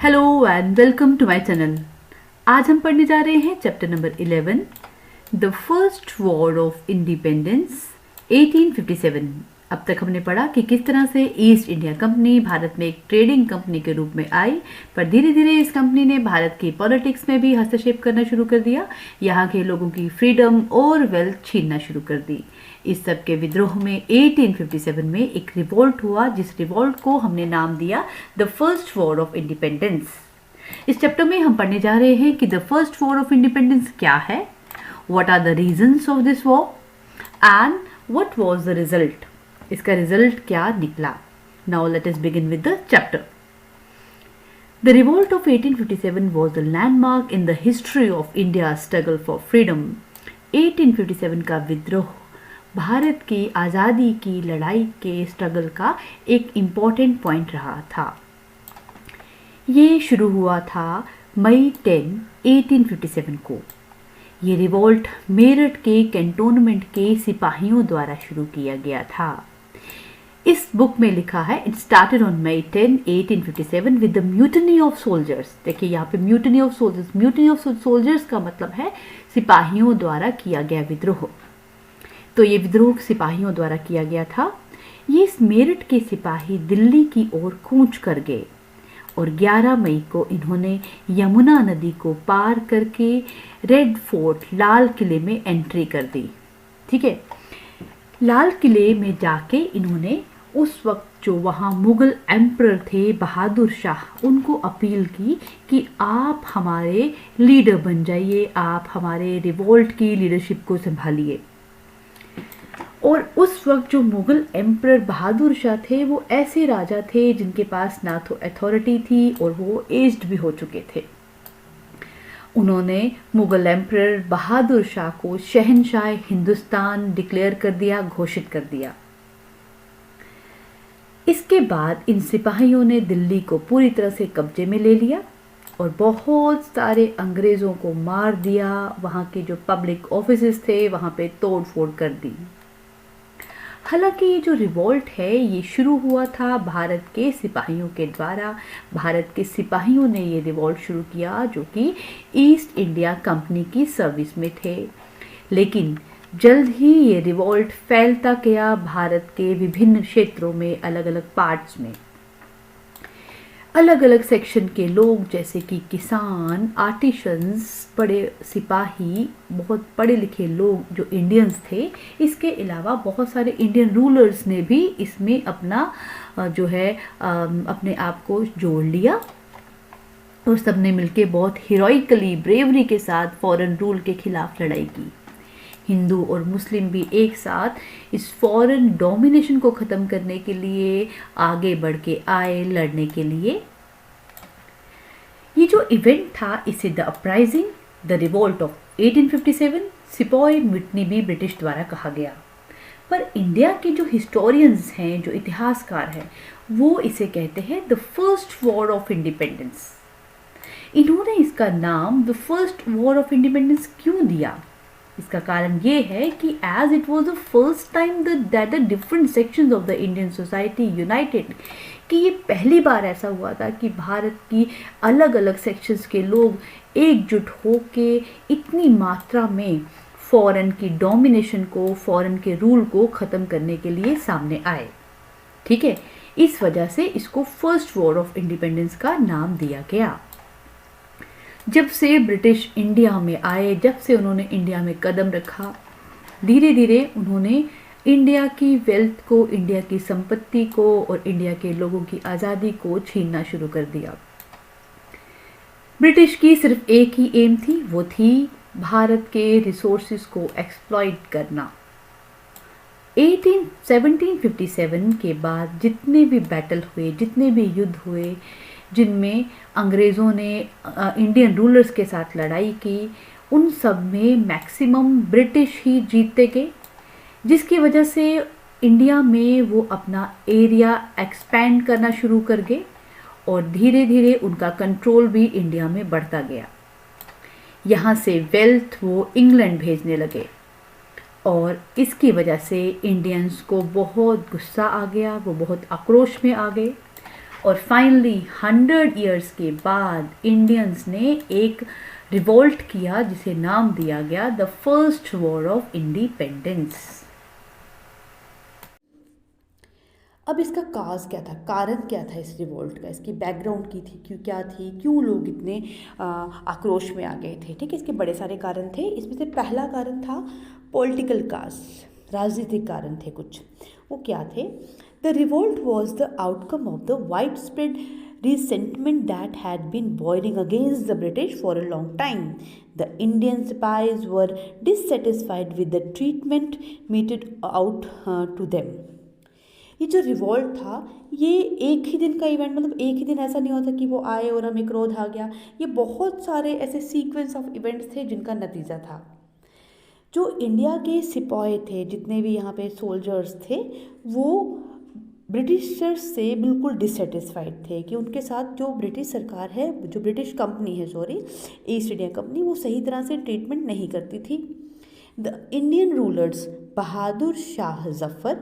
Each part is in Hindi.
Hello and welcome to my channel. आज हम पढ़ने जा रहे हैं chapter number 11, the first war of independence 1857। अब तक हमने पढ़ा कि किस तरह से ईस्ट इंडिया कंपनी भारत में एक ट्रेडिंग कंपनी के रूप में आई, पर धीरे धीरे इस कंपनी ने भारत की पॉलिटिक्स में भी हस्तक्षेप करना शुरू कर दिया, यहाँ के लोगों की फ्रीडम और वेल्थ छीनना शुरू कर दी। इस सब के विद्रोह में 1857 में एक रिवोल्ट हुआ, जिस रिवोल्ट को हमने नाम दिया the first war of independence. इस चैप्टर में हम पढ़ने जा रहे हैं कि the first war of independence क्या है, what are the reasons of this war and what was the result. इसका रिजल्ट क्या निकला। Now let us begin with the chapter. The revolt of 1857 was a landmark in the history of India's struggle for freedom. 1857 का विद्रोह भारत की आज़ादी की लड़ाई के स्ट्रगल का एक इम्पॉर्टेंट पॉइंट रहा था। ये शुरू हुआ था मई 10, 1857 को। ये रिवोल्ट मेरठ के कैंटोनमेंट के सिपाहियों द्वारा शुरू किया गया था। इस बुक में लिखा है it started on May 10, 1857 with the mutiny of soldiers. देखिए यहाँ पे mutiny of soldiers, mutiny of soldiers का मतलब है सिपाहियों द्वारा किया गया विद्रोह। तो ये विद्रोह सिपाहियों द्वारा किया गया था। ये मेरठ के सिपाही दिल्ली की ओर कूच कर गए और 11 मई को इन्होंने यमुना नदी को पार करके रेड फोर्ट लाल किले में एंट्री कर दी। ठीक है, लाल किले में जाके इन्होंने उस वक्त जो वहाँ मुगल एम्परर थे बहादुर शाह, उनको अपील की कि आप हमारे लीडर बन जाइए, आप हमारे रिवोल्ट की लीडरशिप को संभालिए। और उस वक्त जो मुगल एम्परर बहादुर शाह थे वो ऐसे राजा थे जिनके पास ना तो अथॉरिटी थी और वो एज्ड भी हो चुके थे। उन्होंने मुगल एम्परर बहादुर शाह को शहंशाह हिंदुस्तान डिक्लेयर कर दिया, घोषित कर दिया। इसके बाद इन सिपाहियों ने दिल्ली को पूरी तरह से कब्जे में ले लिया और बहुत सारे अंग्रेज़ों को मार दिया। वहाँ के जो पब्लिक ऑफिसेस थे वहाँ पे तोड़ फोड़ कर दी। हालांकि ये जो रिवोल्ट है ये शुरू हुआ था भारत के सिपाहियों के द्वारा। भारत के सिपाहियों ने ये रिवोल्ट शुरू किया जो कि ईस्ट इंडिया कंपनी की सर्विस में थे। लेकिन जल्द ही ये रिवोल्ट फैलता गया भारत के विभिन्न क्षेत्रों में, अलग अलग पार्ट्स में। अलग अलग सेक्शन के लोग जैसे कि किसान, आर्टिशंस, बड़े सिपाही, बहुत पढ़े लिखे लोग जो इंडियंस थे, इसके अलावा बहुत सारे इंडियन रूलर्स ने भी इसमें अपना अपने आप को जोड़ लिया और सबने मिलके बहुत हीरोइकली, ब्रेवरी के साथ फॉरेन रूल के खिलाफ लड़ाई की। हिंदू और मुस्लिम भी एक साथ इस फॉरेन डोमिनेशन को ख़त्म करने के लिए आगे बढ़ के आए, लड़ने के लिए। ये जो इवेंट था इसे the uprising, the revolt of 1857, sepoy mutiny भी ब्रिटिश द्वारा कहा गया। पर इंडिया के जो हिस्टोरियंस हैं, जो इतिहासकार हैं, वो इसे कहते हैं the first war of independence. इन्होंने इसका नाम the first war of independence क्यों दिया? इसका कारण ये है कि as it was the first time that the different sections of the Indian society united, कि ये पहली बार ऐसा हुआ था कि भारत की अलग अलग सेक्शंस के लोग एकजुट होके इतनी मात्रा में फॉरेन की डोमिनेशन को, फॉरेन के रूल को ख़त्म करने के लिए सामने आए। ठीक है, इस वजह से इसको फर्स्ट वॉर ऑफ इंडिपेंडेंस का नाम दिया गया। जब से ब्रिटिश इंडिया में आए, जब से उन्होंने इंडिया में कदम रखा, धीरे धीरे उन्होंने इंडिया की वेल्थ को, इंडिया की संपत्ति को और इंडिया के लोगों की आज़ादी को छीनना शुरू कर दिया। ब्रिटिश की सिर्फ एक ही एम थी, वो थी भारत के रिसोर्सेज को एक्सप्लॉइट करना। 1757 के बाद जितने भी बैटल हुए, जितने भी युद्ध हुए, जिनमें अंग्रेज़ों ने इंडियन रूलर्स के साथ लड़ाई की, उन सब में मैक्सिमम ब्रिटिश ही जीतते गए, जिसकी वजह से इंडिया में वो अपना एरिया एक्सपैंड करना शुरू कर गए और धीरे धीरे उनका कंट्रोल भी इंडिया में बढ़ता गया। यहाँ से वेल्थ वो इंग्लैंड भेजने लगे और इसकी वजह से इंडियंस को बहुत गुस्सा आ गया, वो बहुत आक्रोश में आ गए और फाइनली 100 ईयर्स के बाद इंडियंस ने एक रिवोल्ट किया जिसे नाम दिया गया the first war of independence. अब इसका काज क्या था, कारण क्या था इस रिवोल्ट का, इसकी बैकग्राउंड की थी, क्यों क्या थी, क्यों लोग इतने आक्रोश में आ गए थे। ठीक है, इसके बड़े सारे कारण थे। इसमें से पहला कारण था पॉलिटिकल काज, राजनीतिक कारण थे कुछ। वो क्या थे? The revolt was the outcome of the wide spread resentment that had been boiling against the British for a long time. The Indian spies were dissatisfied with the treatment meted out to them. ये जो रिवॉल्ट था ये एक ही दिन का इवेंट, मतलब एक ही दिन ऐसा नहीं होता कि वो आए और हमें क्रोध आ गया। ये बहुत सारे ऐसे सीक्वेंस ऑफ इवेंट्स थे जिनका नतीजा था। जो इंडिया के सिपाही थे, जितने भी यहाँ पे सोल्जर्स थे, वो ब्रिटिशर्स से बिल्कुल डिससेटिस्फाइड थे कि उनके साथ जो ब्रिटिश सरकार है, जो ब्रिटिश कंपनी है, ईस्ट इंडिया कंपनी, वो सही तरह से ट्रीटमेंट नहीं करती थी। The Indian rulers Bahadur Shah Zafar,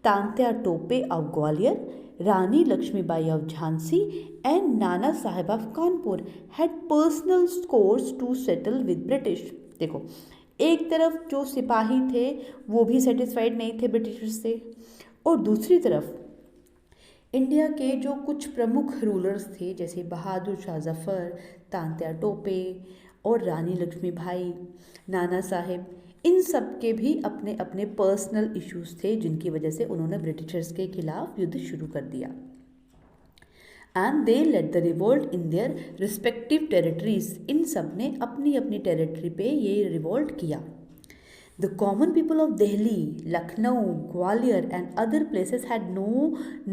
Tantya Tope of Gwalior, Rani Laxmibai of Jhansi and Nana Saheb of Kanpur had personal scores to settle with British. देखो, एक तरफ जो सिपाही थे वो भी सेटिस्फाइड नहीं थे ब्रिटिशर्स से, और दूसरी तरफ इंडिया के जो कुछ प्रमुख रूलर्स थे जैसे बहादुर शाह जफर, तांत्या टोपे और रानी लक्ष्मीबाई, नाना साहेब, इन सब के भी अपने अपने पर्सनल इश्यूज थे जिनकी वजह से उन्होंने ब्रिटिशर्स के खिलाफ युद्ध शुरू कर दिया। And they led the revolt in their respective territories. इन सब ने अपनी अपनी टेरिटरी पे ये रिवोल्ट किया। The common people of Delhi, Lucknow, Gwalior and other places had no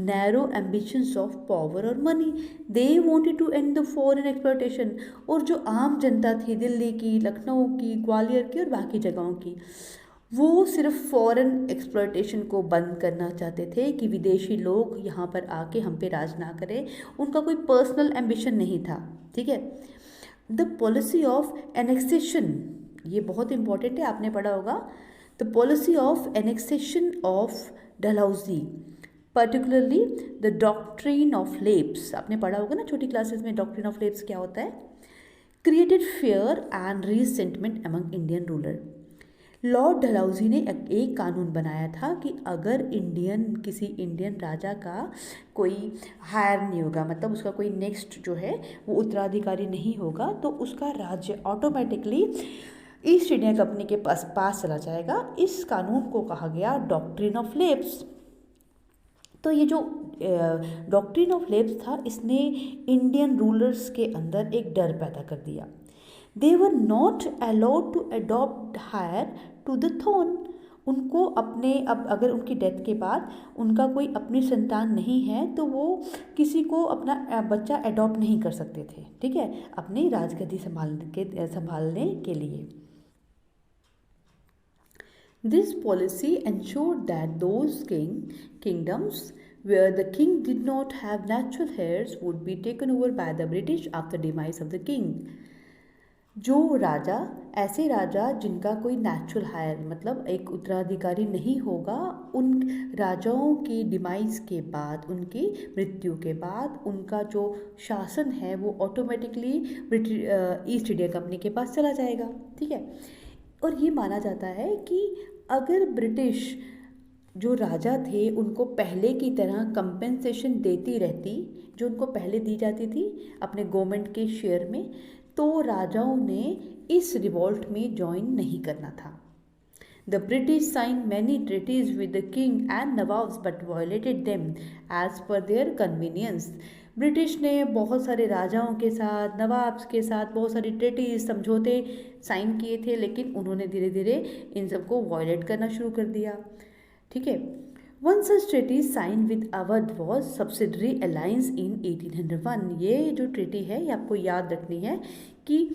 narrow ambitions of power or money. They wanted to end the foreign exploitation. और जो आम जनता थी दिल्ली की, लखनऊ की, ग्वालियर की और बाकी जगहों की, वो सिर्फ फॉरेन एक्सप्लॉयटेशन को बंद करना चाहते थे कि विदेशी लोग यहाँ पर आके हम पे राज ना करें। उनका कोई पर्सनल एम्बिशन नहीं था। ठीक है। द पॉलिसी ऑफ एनेक्सेशन, ये बहुत इंपॉर्टेंट है, आपने पढ़ा होगा। The policy of annexation of Dalhousie, particularly the doctrine of lapse, आपने पढ़ा होगा ना छोटी क्लासेस में, डॉक्ट्रिन ऑफ लेप्स क्या होता है। Created fear and resentment among Indian ruler. Lord Dalhousie ने एक कानून बनाया था कि अगर किसी इंडियन राजा का कोई हायर नहीं होगा, मतलब उसका कोई नेक्स्ट जो है वो उत्तराधिकारी नहीं होगा, तो उसका राज्य ऑटोमेटिकली ईस्ट इंडिया कंपनी के पास चला जाएगा। इस कानून को कहा गया डॉक्ट्रिन ऑफ लेप्स। तो ये जो डॉक्ट्रिन ऑफ लेप्स था, इसने इंडियन रूलर्स के अंदर एक डर पैदा कर दिया। They were not allowed to adopt heir to the throne. उनको अपने, अब अगर उनकी डेथ के बाद उनका कोई अपनी संतान नहीं है तो वो किसी को अपना बच्चा अडॉप्ट नहीं कर सकते थे। ठीक है, अपनी राजगद्दी संभालने के लिए। This policy ensured that those kingdoms where the king did not have natural heirs would be taken over by the British after demise of the king. जो ऐसे राजा जिनका कोई नेचुरल हायर, मतलब एक उत्तराधिकारी नहीं होगा, उन राजाओं की डिमाइज के बाद, उनकी मृत्यु के बाद उनका जो शासन है वो ऑटोमेटिकली ईस्ट इंडिया कंपनी के पास चला जाएगा। ठीक है, और ये माना जाता है कि अगर ब्रिटिश जो राजा थे उनको पहले की तरह कंपेंसेशन देती रहती जो उनको पहले दी जाती थी अपने गवर्नमेंट के शेयर में, तो राजाओं ने इस रिवॉल्ट में ज्वाइन नहीं करना था। The British sign many treaties with the king and nawabs but violated them as per their convenience. British ने बहुत सारे राजाओं के साथ, नवाब्स के साथ बहुत सारी ट्रीटीज, समझौते साइन किए थे, लेकिन उन्होंने धीरे धीरे इन सबको वायलेट करना शुरू कर दिया। ठीक है, one such treaty sign with Awadh was subsidiary alliance in 1801। ये जो ट्रीटी है ये आपको याद रखनी है कि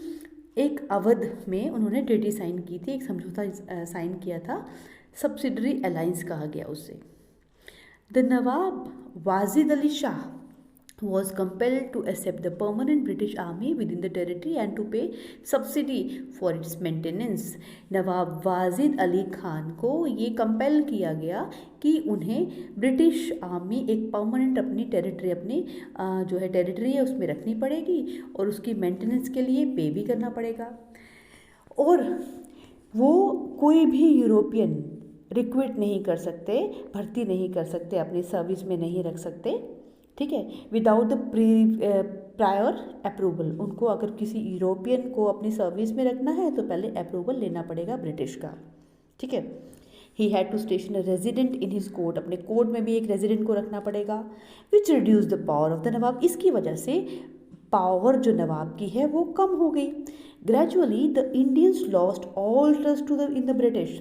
एक अवध में उन्होंने ट्रीटी साइन की थी, एक समझौता साइन किया था, सब्सिडरी अलायंस कहा गया उससे। The Nawab Wajid Ali Shah was compelled to accept the permanent British army within the territory and to pay subsidy for its maintenance. नवाब वाजिद अली खान को ये कंपेल किया गया कि उन्हें ब्रिटिश आर्मी एक परमानेंट अपनी टेरिटरी अपनी जो है टेरिटरी है उसमें रखनी पड़ेगी और उसकी मेंटेनेंस के लिए पे भी करना पड़ेगा। और वो कोई भी यूरोपियन रिक्रूट नहीं कर सकते, भर्ती नहीं कर सकते, अपनी सर्विस में नहीं रख सकते, ठीक है, विदाउट द प्रायर अप्रूवल। उनको अगर किसी यूरोपियन को अपनी सर्विस में रखना है तो पहले अप्रूवल लेना पड़ेगा ब्रिटिश का, ठीक है। He had to station a resident in his court, अपने कोर्ट में भी एक रेजिडेंट को रखना पड़ेगा, which reduce the power of the nawab. इसकी वजह से पावर जो नवाब की है वो कम हो गई। Gradually the Indians lost all trust to the in the British.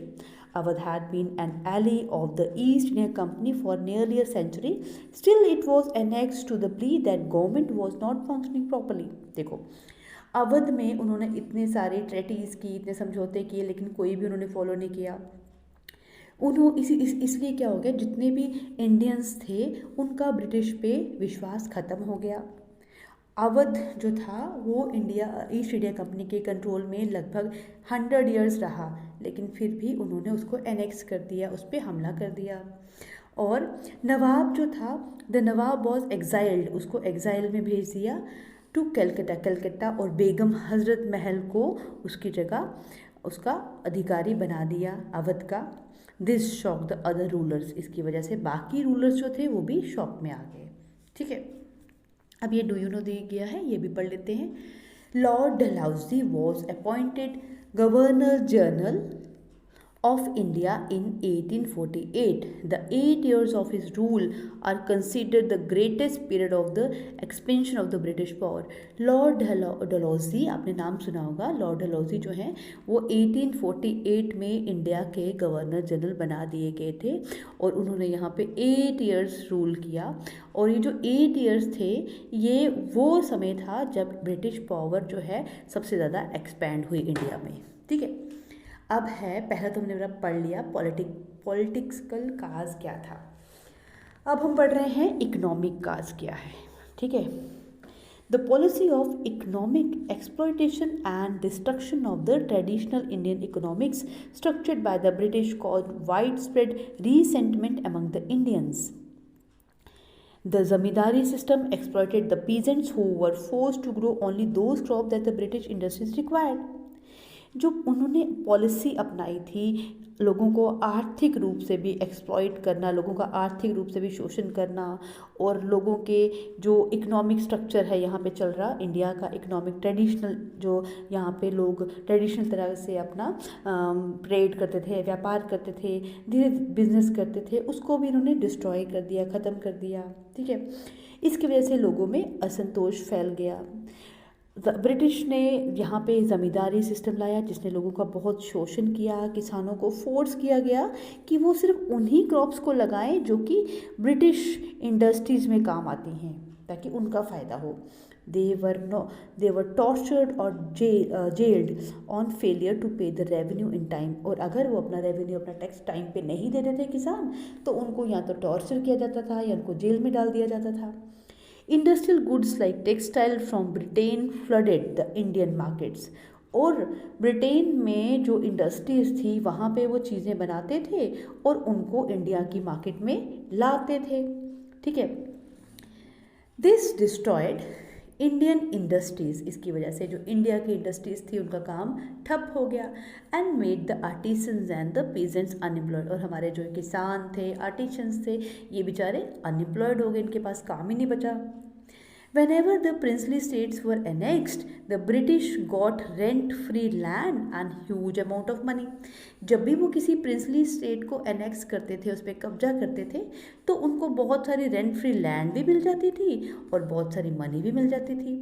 Awadh had been an ally of the East India Company for nearly a century. Still, it was annexed to the plea that government was not functioning properly. देखो, अवध में उन्होंने इतने सारे ट्रेटीज़ की, इतने समझौते किए, लेकिन कोई भी उन्होंने फॉलो नहीं किया। इसलिए क्या हो गया, जितने भी इंडियंस थे उनका ब्रिटिश पे विश्वास ख़त्म हो गया। अवध जो था वो ईस्ट इंडिया कंपनी के कंट्रोल में लगभग 100 ईयर्स रहा, लेकिन फिर भी उन्होंने उसको एनेक्स कर दिया, उस पर हमला कर दिया। और नवाब जो था, द नवाब वॉज एग्जाइल्ड, उसको एग्जाइल में भेज दिया टू कलकत्ता, और बेगम हजरत महल को उसकी जगह उसका अधिकारी बना दिया अवध का। This shock the other rulers, इसकी वजह से बाकी रूलर्स जो थे वो भी शॉक में आ गए, ठीक है। अब ये डू यू नो दिया गया है, ये भी पढ़ लेते हैं। Lord Dalhousie was appointed governor general of India in 1848. The 8 years of his rule are considered the greatest period of the expansion of the British power. Lord Dalhousie, आपने नाम सुना होगा, लॉर्ड डलहौजी जो हैं वो 1848 में इंडिया के गवर्नर जनरल बना दिए गए थे और उन्होंने यहाँ पे 8 years रूल किया। और ये जो 8 years थे ये वो समय था जब ब्रिटिश पावर जो है सबसे ज़्यादा एक्सपैंड हुई इंडिया में, ठीक है। अब है, पहला तो हमने मेरा पढ़ लिया पॉलिटिकल काज क्या था, अब हम पढ़ रहे हैं इकोनॉमिक काज क्या है, ठीक है। The policy of economic exploitation and destruction of the traditional Indian economics structured by the British caused wide spread resentment among the Indians. The zamindari system exploited the peasants who were forced to grow only those crops that the British industries required. जो उन्होंने पॉलिसी अपनाई थी लोगों को आर्थिक रूप से भी एक्सप्लॉइट करना, लोगों का आर्थिक रूप से भी शोषण करना, और लोगों के जो इकोनॉमिक स्ट्रक्चर है यहाँ पे चल रहा इंडिया का इकोनॉमिक ट्रेडिशनल, जो यहाँ पे लोग ट्रेडिशनल तरह से अपना ट्रेड करते थे, व्यापार करते थे, धीरे बिजनेस करते थे, उसको भी इन्होंने डिस्ट्रॉय कर दिया, ख़त्म कर दिया, ठीक है। इसकी वजह से लोगों में असंतोष फैल गया। ब्रिटिश ने यहाँ पे ज़मींदारी सिस्टम लाया जिसने लोगों का बहुत शोषण किया, किसानों को फोर्स किया गया कि वो सिर्फ उन्हीं क्रॉप्स को लगाएं जो कि ब्रिटिश इंडस्ट्रीज़ में काम आती हैं ताकि उनका फ़ायदा हो। दे वर टॉर्चर्ड और जेल्ड ऑन फेलियर टू पे द रेवेन्यू इन टाइम। और अगर वो अपना रेवेन्यू, अपना टैक्स टाइम पे नहीं देते थे किसान, तो उनको या तो टॉर्चर किया जाता था या उनको जेल में डाल दिया जाता था। Industrial goods like textile from Britain flooded the Indian markets. और ब्रिटेन में जो इंडस्ट्रीज थी वहाँ पे वो चीज़ें बनाते थे और उनको इंडिया की मार्केट में लाते थे, ठीक है। दिस डिस्ट्रॉयड इंडियन इंडस्ट्रीज़, इसकी वजह से जो इंडिया की इंडस्ट्रीज़ थी उनका काम ठप हो गया। And made the artisans and the peasants unemployed. और हमारे जो किसान थे, आर्टिशंस थे, ये बेचारे अनएम्प्लॉयड हो गए, इनके पास काम ही नहीं बचा। Whenever the princely states were annexed, the British got rent-free land and huge amount of money. जब भी वो किसी प्रिंसली स्टेट को एनेक्स करते थे, उस पर कब्जा करते थे, तो उनको बहुत सारी रेंट फ्री लैंड भी मिल जाती थी और बहुत सारी मनी भी मिल जाती थी।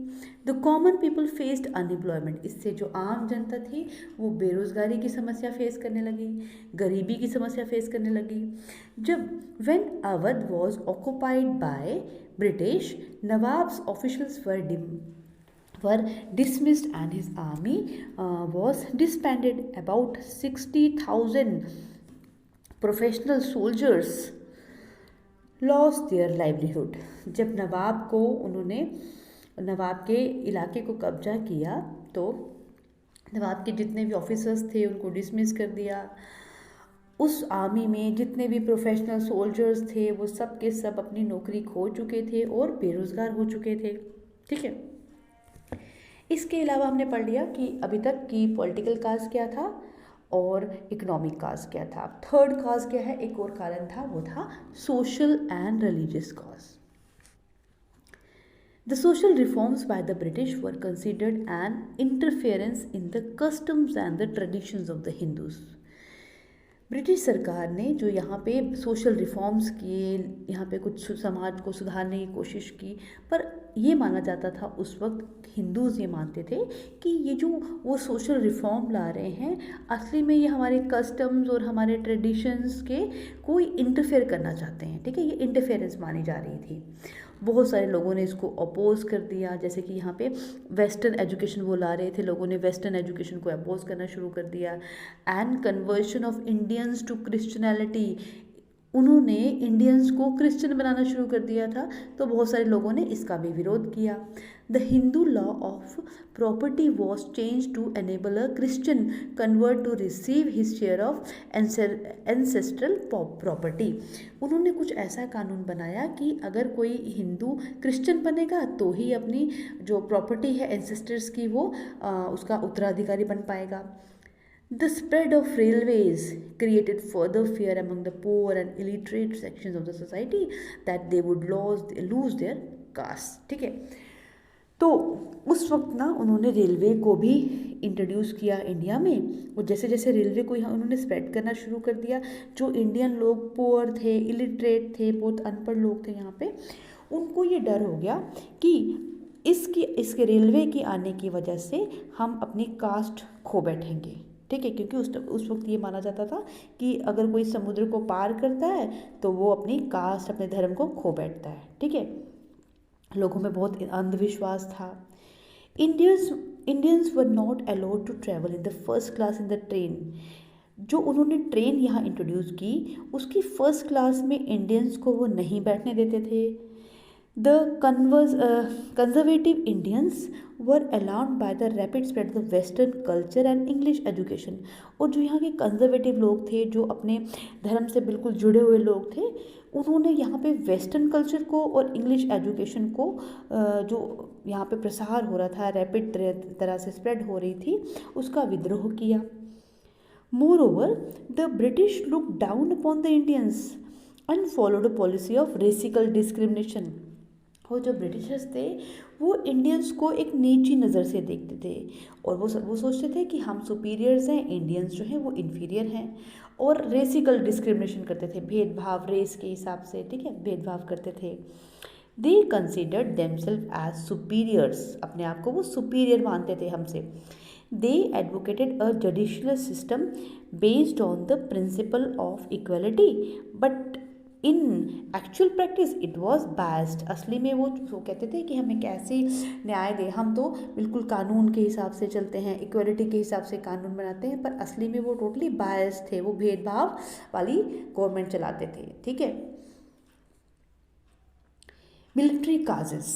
The common people faced unemployment. इससे जो आम जनता थी वो बेरोज़गारी की समस्या फेस करने लगी, गरीबी की समस्या फेस करने लगी। जब when Awadh was occupied by British, Nawab's officials were dismissed and his army was disbanded. About 60,000 professional soldiers lost their livelihood. जब नवाब के इलाके को कब्जा किया तो नवाब के जितने भी ऑफिसर्स थे उनको डिसमिस कर दिया। उस आर्मी में जितने भी प्रोफेशनल सोल्जर्स थे वो सब के सब अपनी नौकरी खो चुके थे और बेरोज़गार हो चुके थे। ठीक है, इसके अलावा हमने पढ़ लिया कि अभी तक की पॉलिटिकल काज क्या था और इकोनॉमिक काज क्या था। थर्ड काज क्या है, एक और कारण था, वो था social and religious cause. The social reforms by the British were considered an interference in the customs and the traditions of the Hindus. British सरकार ने जो यहाँ पे सोशल रिफॉर्म्स किए, यहाँ पे कुछ समाज को सुधारने की कोशिश की, पर ये माना जाता था उस वक्त, हिंदूज़ ये मानते थे कि ये जो वो सोशल रिफॉर्म ला रहे हैं असली में ये हमारे कस्टम्स और हमारे ट्रेडिशंस के कोई इंटरफेयर करना चाहते हैं। ठीक है, ये इंटरफेरेंस मानी जा रही थी। बहुत सारे लोगों ने इसको अपोज कर दिया, जैसे कि यहाँ पे वेस्टर्न एजुकेशन वो ला रहे थे, लोगों ने वेस्टर्न एजुकेशन को अपोज करना शुरू कर दिया। And conversion of Indians to Christianity, उन्होंने इंडियंस को क्रिश्चियन बनाना शुरू कर दिया था, तो बहुत सारे लोगों ने इसका भी विरोध किया। The Hindu law of property was change to enable a Christian convert to receive his share of ancestral property. उन्होंने कुछ ऐसा कानून बनाया कि अगर कोई हिंदू क्रिश्चियन बनेगा तो ही अपनी जो प्रॉपर्टी है एंसेस्टर्स की वो उसका उत्तराधिकारी बन पाएगा। The spread of railways created further fear among the poor and illiterate sections of the society that they would lose their caste। ठीक है, तो उस वक्त ना उन्होंने रेलवे को भी इंट्रोड्यूस किया इंडिया में, और जैसे जैसे रेलवे को यहाँ उन्होंने स्प्रेड करना शुरू कर दिया, जो इंडियन लोग पुअर थे, इलिटरेट थे, बहुत अनपढ़ लोग थे यहाँ पे, उनको ये डर हो गया कि इसके रेलवे के आने की वजह से हम अपनी कास्ट खो बैठेंगे। ठीक है, क्योंकि उस वक्त ये माना जाता था कि अगर कोई समुद्र को पार करता है तो वो अपनी कास्ट, अपने धर्म को खो बैठता है। ठीक है, लोगों में बहुत अंधविश्वास था। Indians were not allowed to travel in the first class in the train. जो उन्होंने ट्रेन यहाँ इंट्रोड्यूस की, उसकी फर्स्ट क्लास में इंडियंस को वो नहीं बैठने देते थे। The conservative Indians were alarmed by the rapid spread of the Western culture and English education। और जो यहाँ के कंजर्वेटिव लोग थे, जो अपने धर्म से बिल्कुल जुड़े हुए लोग थे, उन्होंने यहाँ पे वेस्टर्न कल्चर को और इंग्लिश एजुकेशन को जो यहाँ पे प्रसार हो रहा था, रैपिड तरह से स्प्रेड हो रही थी, उसका विद्रोह किया। Moreover, the British looked down upon the Indians and followed a policy of racial discrimination। और जो ब्रिटिशर्स थे वो इंडियंस को एक नीची नज़र से देखते थे, और वो सोचते थे कि हम सुपीरियर्स हैं, इंडियंस जो हैं वो इन्फीरियर हैं, और रेसिकल डिस्क्रिमिनेशन करते थे, भेदभाव रेस के हिसाब से। ठीक है, भेदभाव करते थे। They considered themselves as superiors, अपने आप को वो सुपीरियर मानते थे हमसे। They advocated a judicial system based on the principle of equality, but in actual practice it was biased. असली में वो कहते थे कि हमें कैसे न्याय दे, हम तो बिल्कुल कानून के हिसाब से चलते हैं, इक्वलिटी के हिसाब से कानून बनाते हैं, पर असली में वो टोटली बायस्ड थे, वो भेदभाव वाली गवर्नमेंट चलाते थे। ठीक है, मिलिट्री काजेस।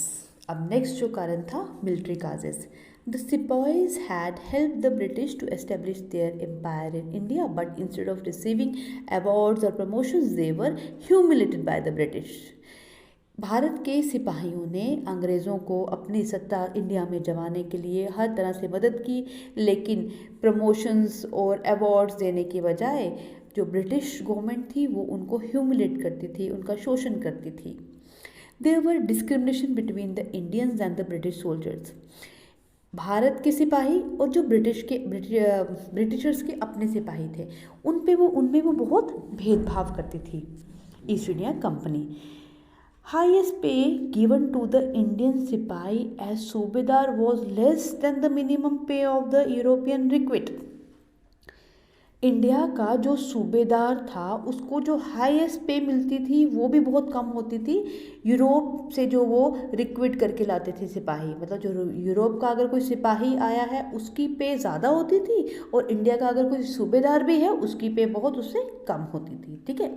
अब नेक्स्ट जो कारण था military causes. The Sepoys had helped the British to establish their empire in India, but instead of receiving awards or promotions, they were humiliated by the British। Bharat के सिपाहियों ने अंग्रेज़ों को अपनी सत्ता इंडिया में जमाने के लिए हर तरह से मदद की, लेकिन प्रमोशंस और अवार्ड्स देने के बजाय जो ब्रिटिश गवर्नमेंट थी वो उनको ह्यूमिलेट करती थी, उनका शोषण करती थी। There were discrimination between the Indians and the British soldiers। Bharat के सिपाही और जो ब्रिटिशर्स के अपने सिपाही थे, उनमें वो बहुत भेदभाव करती थी ईस्ट इंडिया कंपनी। हाईएस्ट पे गिवन टू द इंडियन सिपाही एज सूबेदार was less than the minimum पे ऑफ द यूरोपियन रिक्विट। इंडिया का जो सूबेदार था उसको जो हाईएस्ट पे मिलती थी वो भी बहुत कम होती थी। यूरोप से जो वो रिक्रूट करके लाते थे सिपाही, मतलब जो यूरोप का अगर कोई सिपाही आया है उसकी पे ज़्यादा होती थी, और इंडिया का अगर कोई सूबेदार भी है उसकी पे बहुत उससे कम होती थी। ठीक है।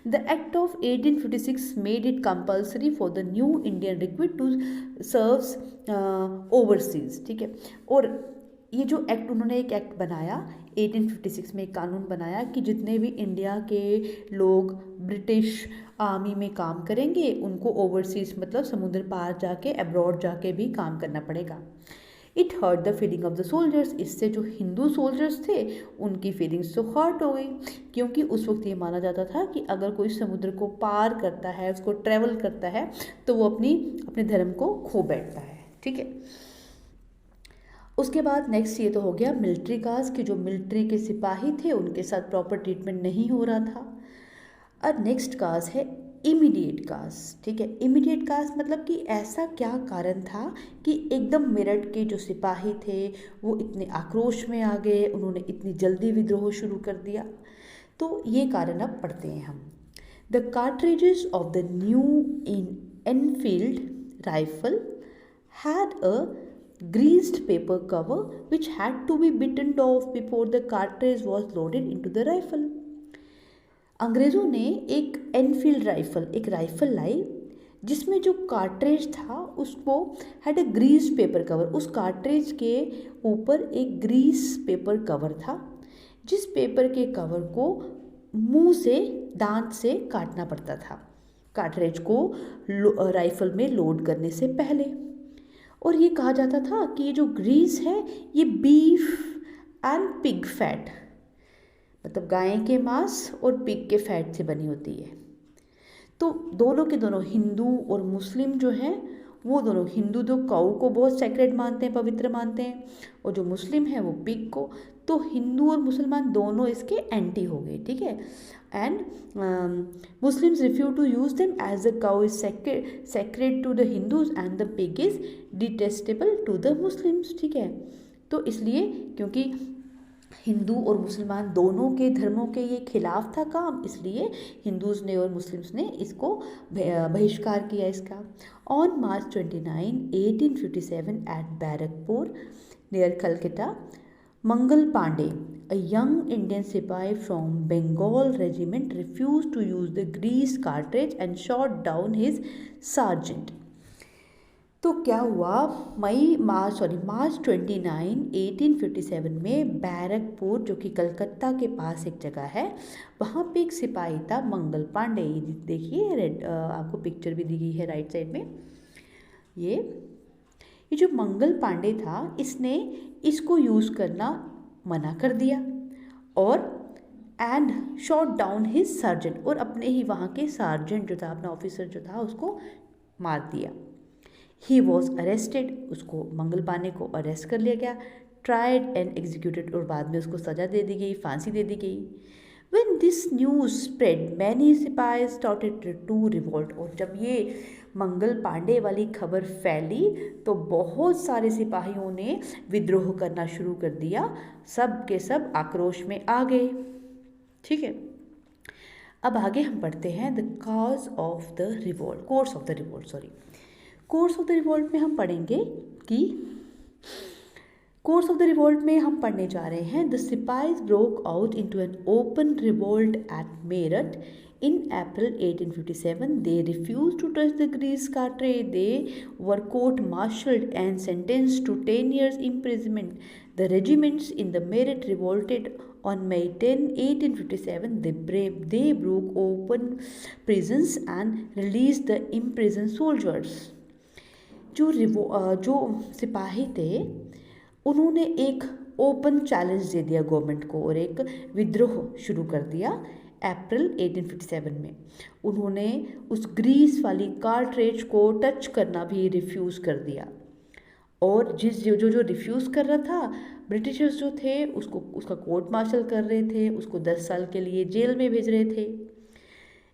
The act of 1856 made it compulsory for the new Indian recruit to serves overseas. ठीक है। और ये जो एक्ट, उन्होंने एक एक्ट बनाया 1856 में, एक कानून बनाया कि जितने भी इंडिया के लोग ब्रिटिश आर्मी में काम करेंगे उनको ओवरसीज मतलब समुद्र पार जाके, अब्रॉड जाके भी काम करना पड़ेगा। It hurt the feeling of the soldiers. इससे जो हिंदू सोल्जर्स थे उनकी फीलिंग्स तो हर्ट हो गई, क्योंकि उस वक्त ये माना जाता था कि अगर कोई समुद्र को पार करता है, उसको ट्रेवल करता है, तो वो अपने धर्म को खो बैठता है। ठीक है। उसके बाद नेक्स्ट ये तो हो गया मिलिट्री कास्ट, कि जो मिलिट्री के सिपाही थे उनके साथ प्रॉपर ट्रीटमेंट नहीं हो रहा था। और नेक्स्ट कास्ट है इमीडिएट कास्ट। ठीक है। इमीडिएट कास्ट मतलब कि ऐसा क्या कारण था कि एकदम मेरठ के जो सिपाही थे वो इतने आक्रोश में आ गए, उन्होंने इतनी जल्दी विद्रोह शुरू कर दिया। तो ये कारण अब पढ़ते हैं हम। The cartridges of the new Enfield rifle had a greased paper cover which had to be bitten off before the cartridge was loaded into the rifle. अंग्रेज़ों ने एक एनफील्ड राइफल, एक राइफल लाई जिसमें जो कार्ट्रिज था उसको had a grease paper cover, उस कार्ट्रिज के ऊपर एक ग्रीस पेपर कवर था, जिस पेपर के कवर को मुंह से, दांत से काटना पड़ता था कार्ट्रिज को राइफल में लोड करने से पहले। और ये कहा जाता था कि ये जो ग्रीस है ये बीफ एंड पिग फैट, मतलब गाय के मांस और पिग के फैट से बनी होती है। तो दोनों के दोनों, हिंदू और मुस्लिम जो हैं वो दोनों, हिंदू तो काऊ को बहुत सेक्रेड मानते हैं, पवित्र मानते हैं, और जो मुस्लिम है वो पिग को। तो हिंदू और मुसलमान दोनों इसके एंटी हो गए। ठीक है। And Muslims refuse to use them as the cow is sacred to the Hindus and the pig is detestable to the Muslims. ठीक है। तो इसलिए क्योंकि हिंदू और मुसलमान दोनों के धर्मों के ये खिलाफ था काम, इसलिए हिंदूज ने और मुस्लिम्स ने इसको बहिष्कार किया इसका। On March 29, 1857 at Barrackpore near Calcutta, Mangal Pandey, a young Indian सिपाही from Bengal regiment, refused to use the grease cartridge and shot down his sergeant. तो क्या हुआ, मार्च 29, 1857 में बैरकपुर, जो कि कलकत्ता के पास एक जगह है, वहाँ पे एक सिपाही था मंगल पांडे। देखिए रेड, आपको पिक्चर भी दी गई है राइट साइड में। ये जो मंगल पांडे था इसने इसको यूज़ करना मना कर दिया, और and shot down his sergeant, और अपने ही वहाँ के सार्जेंट जो था, अपना ऑफिसर जो था, उसको मार दिया। ही वॉज अरेस्टेड, उसको मंगल पांडे को अरेस्ट कर लिया गया, ट्राइड एंड एग्जीक्यूटेड, और बाद में उसको सज़ा दे दी गई, फांसी दे दी गई। When this news spread, many सिपाही started to revolt, और जब ये मंगल पांडे वाली खबर फैली तो बहुत सारे सिपाहियों ने विद्रोह करना शुरू कर दिया, सब के सब आक्रोश में आ गए। ठीक है। अब आगे हम पढ़ते हैं the cause of the revolt, course of the revolt में हम पढ़ेंगे कि कोर्स ऑफ द रिवोल्ट में हम पढ़ने जा रहे हैं the sipahis broke out into an open revolt at Meerut in April 1857. They refused to touch the grease cartridge. They were court-martialed and sentenced to 10 years imprisonment. The regiments in the Meerut revolted on May 10, 1857. They broke open prisons and released the imprisoned soldiers. जो सिपाही थे उन्होंने एक ओपन चैलेंज दे दिया गवर्नमेंट को और एक विद्रोह शुरू कर दिया अप्रैल 1857 में। उन्होंने उस ग्रीस वाली कार्ट्रिज को टच करना भी रिफ्यूज़ कर दिया, और जो रिफ्यूज़ कर रहा था, ब्रिटिशर्स जो थे उसका कोर्ट मार्शल कर रहे थे, उसको 10 साल के लिए जेल में भेज रहे थे।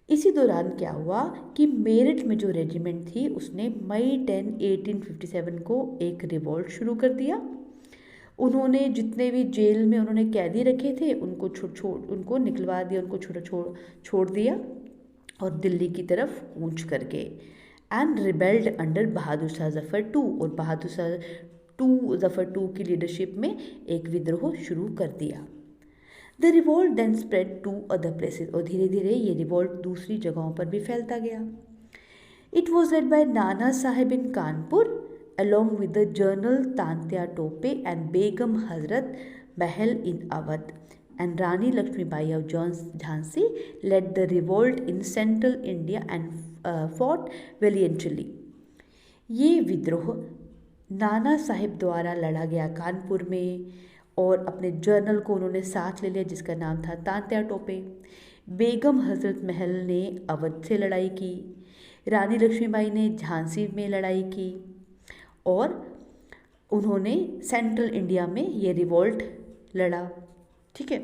इसी दौरान क्या हुआ कि मेरठ में जो रेजिमेंट थी उसने मई 10, 1857 को एक रिवोल्ट शुरू कर दिया। उन्होंने जितने भी जेल में उन्होंने कैदी रखे थे उनको निकलवा दिया, उनको छोड़ दिया और दिल्ली की तरफ कूच कर गए। And rebelled under Bahadur Shah Zafar two, और बहादुर शाह जफ़र टू की लीडरशिप में एक विद्रोह शुरू कर दिया। The revolt then spread to other places, और धीरे धीरे ये रिवोल्ट दूसरी जगहों पर भी फैलता गया। It was led by Nana Sahib in Kanpur along with the General Tantia Tope and Begum Hazrat Mahal in Awadh, and Rani Lakshmibai of Jhansi led the revolt in central India and fought valiantly. ये विद्रोह नाना साहिब द्वारा लड़ा गया कानपुर में, और अपने जर्नल को उन्होंने साथ ले लिया जिसका नाम था तांत्या टोपे। बेगम हजरत महल ने अवध से लड़ाई की, रानी लक्ष्मीबाई ने झांसी में लड़ाई की, और उन्होंने सेंट्रल इंडिया में ये रिवोल्ट लड़ा। ठीक है।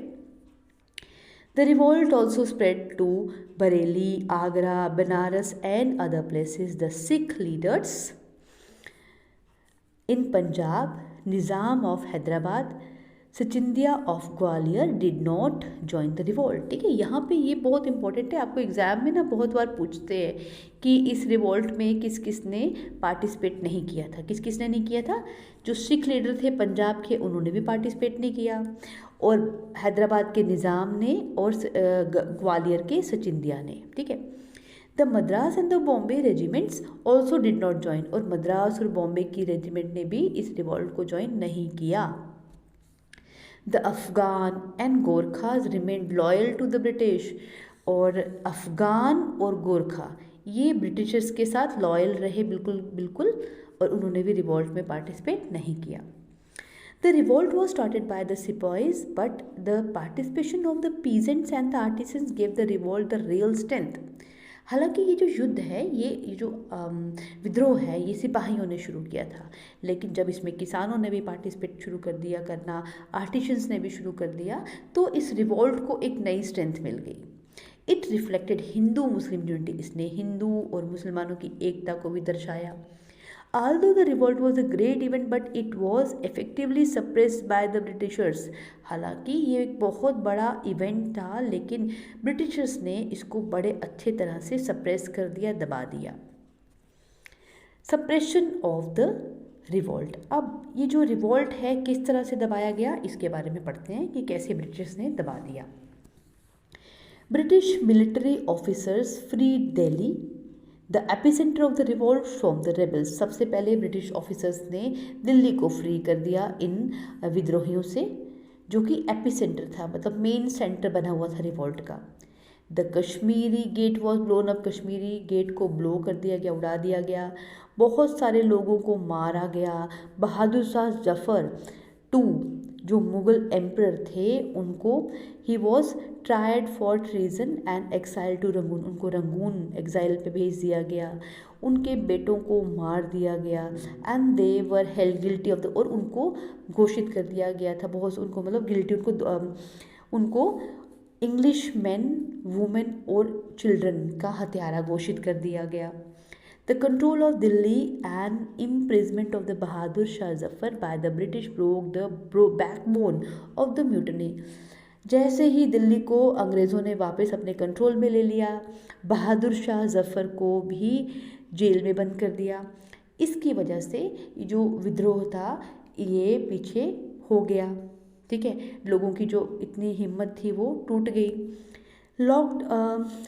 The revolt also spread to Bareilly, Agra, Banaras and other places. The Sikh leaders in Punjab, Nizam of Hyderabad, Scindia of Gwalior did not join the revolt. ठीक है, यहाँ पे ये बहुत इंपॉर्टेंट है, आपको एग्जाम में ना बहुत बार पूछते हैं कि इस रिवोल्ट में किस किस ने पार्टिसिपेट नहीं किया था। किस किस ने नहीं किया था? जो सिख लीडर थे पंजाब के उन्होंने भी पार्टिसिपेट नहीं किया, और हैदराबाद के निज़ाम ने, और ग्वालियर के सचिंदिया ने। ठीक है। The Madras and the Bombay regiments also did not join, और मद्रास और बॉम्बे की रेजिमेंट ने भी इस रिवोल्ट को ज्वाइन नहीं किया। The Afghan and Gorkhas remained loyal to the British, और अफ़गान और गोरखा ये ब्रिटिशर्स के साथ लॉयल रहे बिल्कुल, और उन्होंने भी रिवोल्ट में पार्टिसिपेट नहीं किया। The revolt was started by the sipahis, but the participation of the peasants and the artisans give the revolt the real strength. हालांकि ये जो युद्ध है, ये जो विद्रोह है, ये सिपाहियों ने शुरू किया था, लेकिन जब इसमें किसानों ने भी पार्टिसिपेट शुरू कर दिया करना, आर्टिशंस ने भी शुरू कर दिया, तो इस रिवोल्ट को एक नई स्ट्रेंथ मिल गई। It reflected Hindu Muslim unity, इसने हिंदू और मुसलमानों की एकता को भी दर्शाया। Although the revolt was a great event, but it was effectively suppressed by the Britishers. हालांकि ये एक बहुत बड़ा इवेंट था, लेकिन ब्रिटिशर्स ने इसको बड़े अच्छे तरह से सप्रेस कर दिया, दबा दिया। Suppression of the revolt. अब ये जो रिवोल्ट है किस तरह से दबाया गया, इसके बारे में पढ़ते हैं कि कैसे ब्रिटिशर्स ने दबा दिया। British military officers freed Delhi, the epicentre of the revolt from the rebels. सबसे पहले ब्रिटिश ऑफिसर्स ने दिल्ली को फ्री कर दिया इन विद्रोहियों से, जो कि एपिसेंटर था, मतलब मेन सेंटर बना हुआ था रिवोल्ट का। The Kashmiri gate was blown up, Kashmiri gate को ब्लो कर दिया गया, उड़ा दिया गया। बहुत सारे लोगों को मारा गया। बहादुर शाह जफ़र टू जो मुग़ल एम्पर थे उनको ही was tried for treason and exile to Rangoon, उनको रंगून एग्जाइल पे भेज दिया गया। उनके बेटों को मार दिया गया। And they were held guilty of the, और उनको घोषित कर दिया गया था, बहुत उनको मतलब गिल्टी, उनको इंग्लिश मैन, वुमेन और चिल्ड्रन का हत्यारा घोषित कर दिया गया। The control of Delhi and imprisonment of the Bahadur Shah Zafar by the British broke the backbone of the mutiny. जैसे ही दिल्ली को अंग्रेज़ों ने वापस अपने कंट्रोल में ले लिया, बहादुर शाह जफ़र को भी जेल में बंद कर दिया। इसकी वजह से जो विद्रोह था ये पीछे हो गया। ठीक है, लोगों की जो इतनी हिम्मत थी वो टूट गई।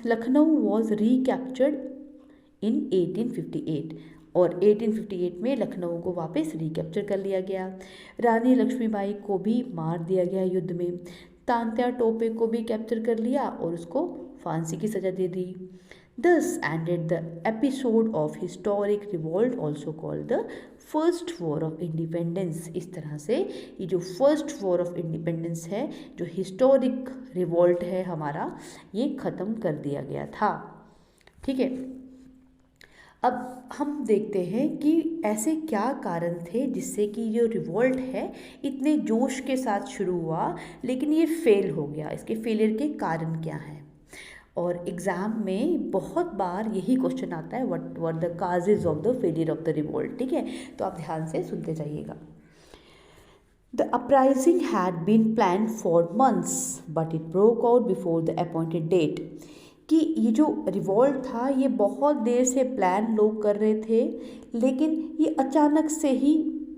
लखनऊ वॉज रिकैप्चर्ड इन 1858, और 1858 में लखनऊ को वापस रिकैप्चर कर लिया गया। रानी लक्ष्मीबाई को भी मार दिया गया युद्ध में। तांत्या टोपे को भी कैप्चर कर लिया और उसको फांसी की सज़ा दे दी। Thus ended the episode of historic revolt also called the First War of Independence। इस तरह से ये जो फर्स्ट वॉर ऑफ इंडिपेंडेंस है, जो हिस्टोरिक रिवोल्ट है हमारा, ये ख़त्म कर दिया गया था। ठीक है, अब हम देखते हैं कि ऐसे क्या कारण थे जिससे कि जो रिवोल्ट है इतने जोश के साथ शुरू हुआ लेकिन ये फेल हो गया। इसके फेलियर के कारण क्या हैं, और एग्ज़ाम में बहुत बार यही क्वेश्चन आता है, what were the causes of the failure of the revolt. ठीक है, तो आप ध्यान से सुनते जाइएगा। The uprising had been planned for months, but it broke out before the appointed date. कि ये जो रिवॉल्ट था ये बहुत देर से प्लान लोग कर रहे थे, लेकिन ये अचानक से ही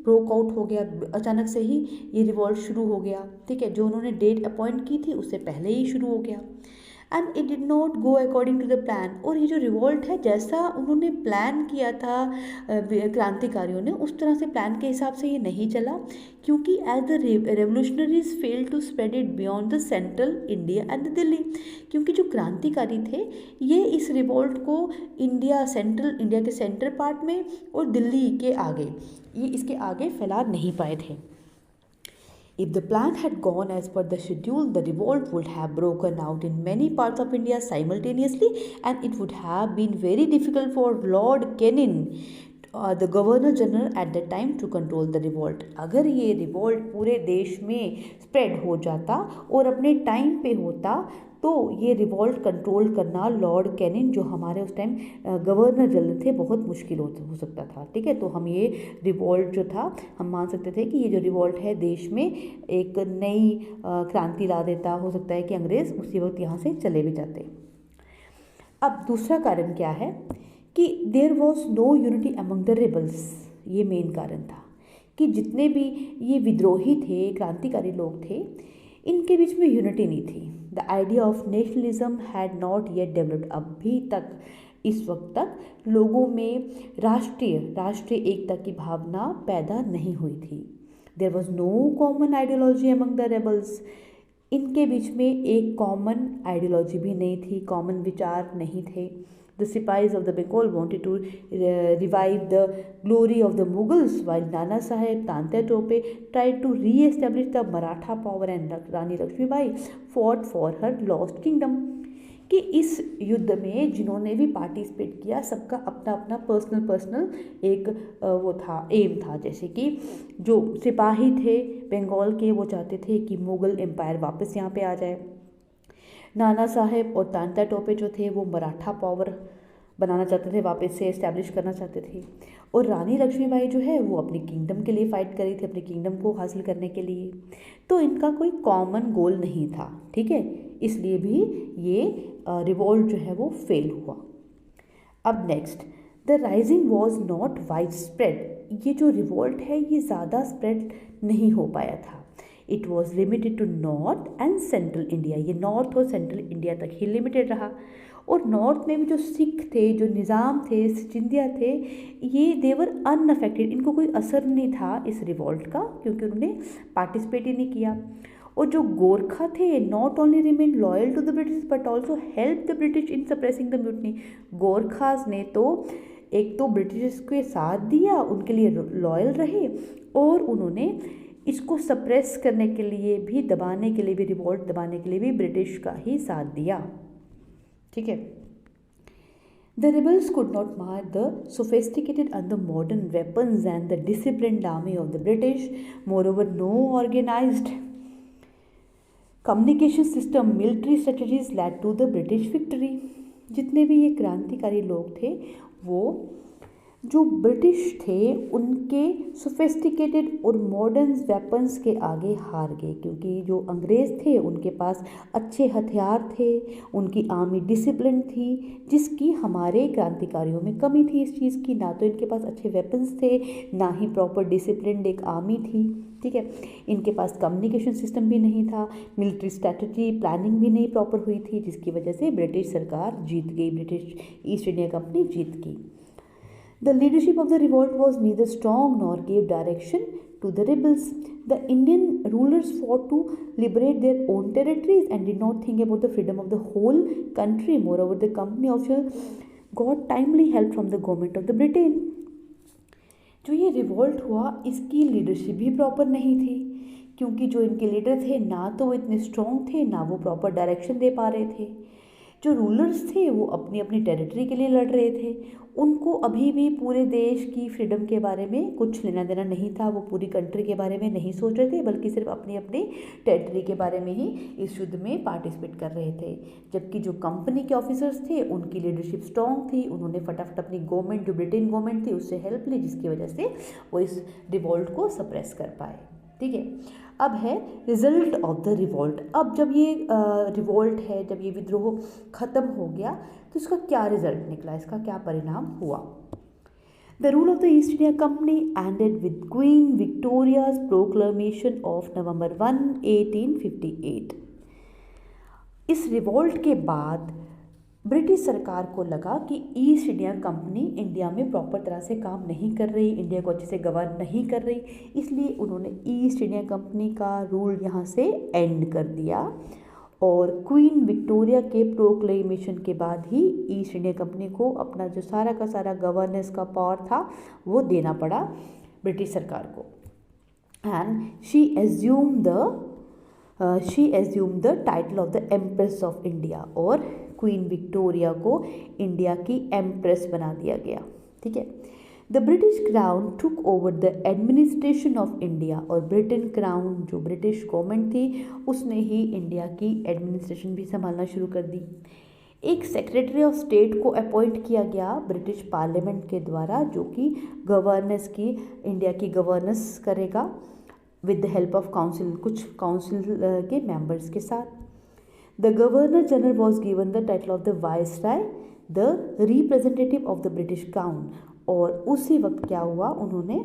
ब्रोक आउट हो गया, अचानक से ही ये रिवॉल्ट शुरू हो गया। ठीक है, जो उन्होंने डेट अपॉइंट की थी उससे पहले ही शुरू हो गया। And it did not go according to the plan. और ये जो रिवॉल्ट है जैसा उन्होंने प्लान किया था क्रांतिकारियों ने, उस तरह से प्लान के हिसाब से ये नहीं चला, क्योंकि as the revolutionaries fail to spread it beyond the central India and Delhi. क्योंकि जो क्रांतिकारी थे ये इस रिवॉल्ट को सेंट्रल इंडिया के सेंट्रल पार्ट में और दिल्ली के आगे, ये इसके आगे फैला नहीं पाए थे। If the plan had gone as per the schedule, the revolt would have broken out in many parts of India simultaneously, and it would have been very difficult for Lord Canning, the Governor General at the time, to control the revolt. अगर ये रिवॉल्ट पूरे देश में स्प्रेड हो जाता और अपने टाइम पे होता तो ये रिवॉल्ट कंट्रोल करना लॉर्ड कैनिंग, जो हमारे उस टाइम गवर्नर जनरल थे, बहुत मुश्किल हो सकता था। ठीक है, तो हम ये रिवॉल्ट जो था हम मान सकते थे कि ये जो रिवॉल्ट है देश में एक नई क्रांति ला देता। हो सकता है कि अंग्रेज़ उसी वक्त यहाँ से चले भी जाते। अब दूसरा कारण क्या है कि there was no unity among the rebels. ये मेन कारण था कि जितने भी ये विद्रोही थे, क्रांतिकारी लोग थे, इनके बीच में यूनिटी नहीं थी। The idea of nationalism had not yet developed. अभी तक इस वक्त तक लोगों में राष्ट्रीय एकता की भावना पैदा नहीं हुई थी। There was no common ideology among the rebels. इनके बीच में एक कॉमन आइडियोलॉजी भी नहीं थी, कॉमन विचार नहीं थे। The Sipais of the Bengal wanted to revive the glory of the Mughals, while Nana Sahib Tantya Tope tried to re-establish the Maratha power, and Rani Lakshmibai fought for her lost kingdom. कि इस युद्ध में जिन्होंने भी पार्टिसिपेट किया सबका अपना अपना पर्सनल एक वो था, एम था। जैसे कि जो सिपाही थे बंगाल के, वो चाहते थे कि मुग़ल एम्पायर वापस यहाँ पे आ जाए। नाना साहेब और तांत्या टोपे जो थे वो मराठा पावर बनाना चाहते थे, वापस से इस्टेब्लिश करना चाहते थे। और रानी लक्ष्मीबाई जो है वो अपनी किंगडम के लिए फ़ाइट कर रही थी, अपने किंगडम को हासिल करने के लिए। तो इनका कोई कॉमन गोल नहीं था। ठीक है, इसलिए भी ये रिवॉल्ट जो है वो फेल हुआ। अब next, the rising was not wide spread. ये जो रिवॉल्ट है ये ज़्यादा स्प्रेड नहीं हो पाया था। It was limited to north and central India. ये नॉर्थ और सेंट्रल इंडिया तक ही लिमिटेड रहा। और नॉर्थ में भी जो सिख थे, जो निज़ाम थे, सिंधिया थे, ये देवर अनअफेक्टेड। इनको कोई असर नहीं था इस रिवॉल्ट का, क्योंकि उन्होंने पार्टिसिपेट ही नहीं किया। और जो गोरखा थे, not only remain loyal to the British but also help the British in suppressing the mutiny. Gorkhas ने तो एक तो ब्रिटिश के साथ दिया, उनके लिए लॉयल रहे, और उन्होंने इसको सप्रेस करने के लिए भी, दबाने के लिए भी, रिवॉल्ट दबाने के लिए भी ब्रिटिश का ही साथ दिया। ठीक है, द रिबल्स कुड नॉट मार the sophisticated and the modern weapons and the disciplined army of the British. Moreover no organised communication system, military strategies led to the British victory. जितने भी ये क्रांतिकारी लोग थे वो जो ब्रिटिश थे उनके सोफिस्टिकेटेड और मॉडर्न वेपन्स के आगे हार गए, क्योंकि जो अंग्रेज़ थे उनके पास अच्छे हथियार थे, उनकी आर्मी डिसिप्लिन थी, जिसकी हमारे क्रांतिकारियों में कमी थी इस चीज़ की। ना तो इनके पास अच्छे वेपन्स थे, ना ही प्रॉपर डिसिप्लिन एक आर्मी थी। ठीक है, इनके पास कम्युनिकेशन सिस्टम भी नहीं था, मिलिट्री स्ट्रैटेजी प्लानिंग भी नहीं प्रॉपर हुई थी, जिसकी वजह से ब्रिटिश सरकार जीत गई, ब्रिटिश ईस्ट इंडिया कंपनी जीत गई। The leadership of the revolt was neither strong nor gave direction to the rebels. The Indian rulers fought to liberate their own territories and did not think about the freedom of the whole country. Moreover, the company officials got timely help from the government of the Britain. जो ये रिवॉल्ट हुआ इसकी लीडरशिप भी प्रॉपर नहीं थी, क्योंकि जो इनके लीडर थे ना तो वो इतने स्ट्रॉन्ग थे, ना वो प्रॉपर डायरेक्शन दे पा रहे थे। जो रूलर्स थे वो अपनी अपनी टेरिटरी के लिए लड़ रहे थे, उनको अभी भी पूरे देश की फ्रीडम के बारे में कुछ लेना देना नहीं था। वो पूरी कंट्री के बारे में नहीं सोच रहे थे, बल्कि सिर्फ अपनी अपनी टेरिटरी के बारे में ही इस युद्ध में पार्टिसिपेट कर रहे थे। जबकि जो कंपनी के ऑफिसर्स थे उनकी लीडरशिप स्ट्रॉन्ग थी, उन्होंने फटाफट अपनी गवर्नमेंट, जो ब्रिटेन गवर्नमेंट थी, उससे हेल्प ली, जिसकी वजह से वो इस रिवॉल्ट को सप्रेस कर पाए। ठीक है। अब है रिजल्ट ऑफ द रिवॉल्ट। अब जब ये रिवॉल्ट है, जब ये विद्रोह खत्म हो गया तो इसका क्या रिजल्ट निकला, इसका क्या परिणाम हुआ। The rule of the East India Company ended with Queen Victoria's proclamation of November 1, 1858। इस रिवॉल्ट के बाद ब्रिटिश सरकार को लगा कि ईस्ट इंडिया कंपनी इंडिया में प्रॉपर तरह से काम नहीं कर रही, इंडिया को अच्छे से गवर्न नहीं कर रही, इसलिए उन्होंने ईस्ट इंडिया कंपनी का रूल यहाँ से एंड कर दिया। और क्वीन विक्टोरिया के प्रोक्लेमेशन के बाद ही ईस्ट इंडिया कंपनी को अपना जो सारा का सारा गवर्नेंस का पावर था वो देना पड़ा ब्रिटिश सरकार को। And she assume the title of the empress of India, और क्वीन विक्टोरिया को इंडिया की एम्प्रेस बना दिया गया। ठीक है। The British crown took over the administration of India, और ब्रिटेन क्राउन जो ब्रिटिश गवर्नमेंट थी उसने ही इंडिया की एडमिनिस्ट्रेशन भी संभालना शुरू कर दी। एक सेक्रेटरी ऑफ स्टेट को अपॉइंट किया गया ब्रिटिश पार्लियामेंट के द्वारा, जो कि गवर्नेंस की इंडिया की गवर्नेंस करेगा with the help of council, कुछ काउंसिल के मेंबर्स के साथ। The governor general was given the title of the viceroy, the representative of the British crown, और उसी वक्त क्या हुआ, उन्होंने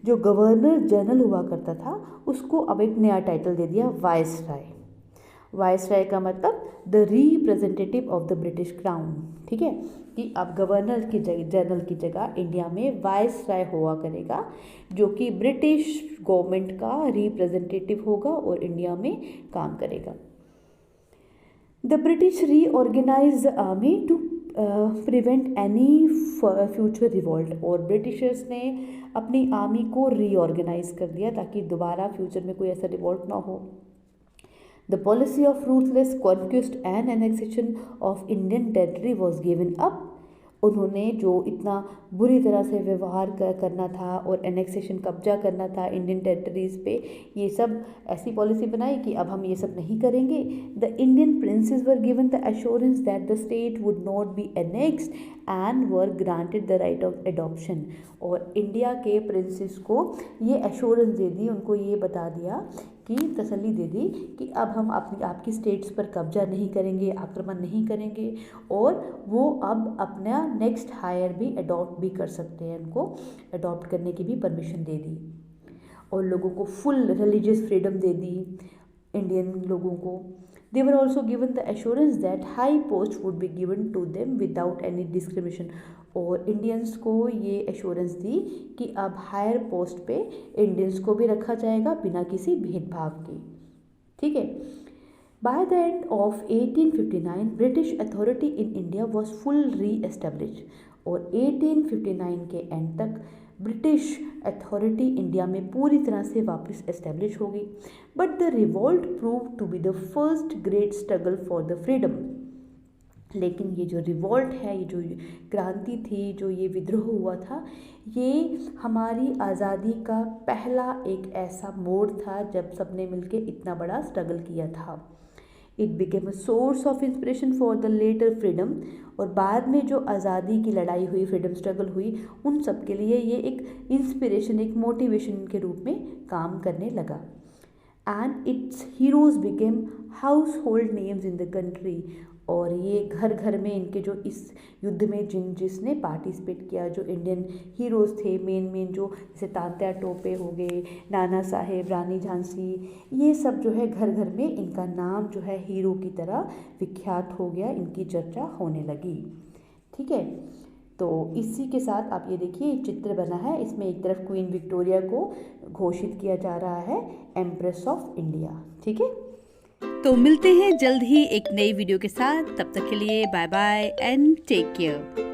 जो गवर्नर जनरल हुआ करता था उसको अब एक नया टाइटल दे दिया, वाइसराय। वाइसराय का मतलब the representative of the British crown. ठीक है, कि अब गवर्नर की जगह, जनरल की जगह इंडिया में वाइसराय हुआ करेगा, जो कि ब्रिटिश गवर्नमेंट का रिप्रेजेंटेटिव होगा और इंडिया में काम करेगा। The British reorganise the army to prevent any future revolt, और ब्रिटिशर्स ने अपनी आर्मी को रीऑर्गेनाइज कर दिया ताकि दोबारा फ्यूचर में कोई ऐसा रिवॉल्ट ना हो। The policy of ruthless conquest and annexation of Indian territory was given up, उन्होंने जो इतना बुरी तरह से व्यवहार करना था और एनेक्सेशन कब्जा करना था इंडियन टेरिटरीज़ पे, ये सब ऐसी पॉलिसी बनाई कि अब हम ये सब नहीं करेंगे। The Indian princess were given the assurance that the state would not be annexed and were granted the right of adoption, और इंडिया के प्रिंसेस को ये एश्योरेंस दे दी, उनको ये बता दिया कि तसल्ली दे दी कि अब हम आपकी स्टेट्स पर कब्जा नहीं करेंगे, आक्रमण नहीं करेंगे, और वो अब अपना नेक्स्ट हायर भी अडॉप्ट भी कर सकते हैं, उनको अडॉप्ट करने की भी परमिशन दे दी, और लोगों को फुल रिलीजियस फ्रीडम दे दी इंडियन लोगों को। They were also given the assurance that high post would be given to them without any discrimination, और इंडियंस को ये एश्योरेंस दी कि अब हायर पोस्ट पे इंडियंस को भी रखा जाएगा बिना किसी भेदभाव के। ठीक है। By the end of 1859, British authority in India was full re-established, और 1859 के एंड तक ब्रिटिश अथॉरिटी इंडिया में पूरी तरह से वापस एस्टेब्लिश हो गई। But the revolt prove to be the first great struggle for the freedom, लेकिन ये जो रिवॉल्ट है, ये जो क्रांति थी, जो ये विद्रोह हुआ था, ये हमारी आज़ादी का पहला एक ऐसा मोड़ था जब सबने मिलके इतना बड़ा स्ट्रगल किया था। It became a source of inspiration for the later freedom, और बाद में जो आज़ादी की लड़ाई हुई, फ्रीडम स्ट्रगल हुई, उन सब के लिए ये एक इंस्पिरेशन, एक मोटिवेशन के रूप में काम करने लगा। And it's heroes became house hold names in the country, और ये घर घर में इनके जो इस युद्ध में जिसने पार्टिसिपेट किया, जो इंडियन हीरोज़ थे, मेन जो जैसे तात्या टोपे हो गए, नाना साहेब, रानी झांसी, ये सब जो है घर घर में इनका नाम जो है हीरो की तरह विख्यात हो गया, इनकी चर्चा होने लगी। ठीक है। तो इसी के साथ आप ये देखिए चित्र बना है, इसमें एक तरफ क्वीन विक्टोरिया को घोषित किया जा रहा है एम्प्रेस ऑफ इंडिया। ठीक है। तो मिलते हैं जल्द ही एक नई वीडियो के साथ, तब तक के लिए bye bye and take care.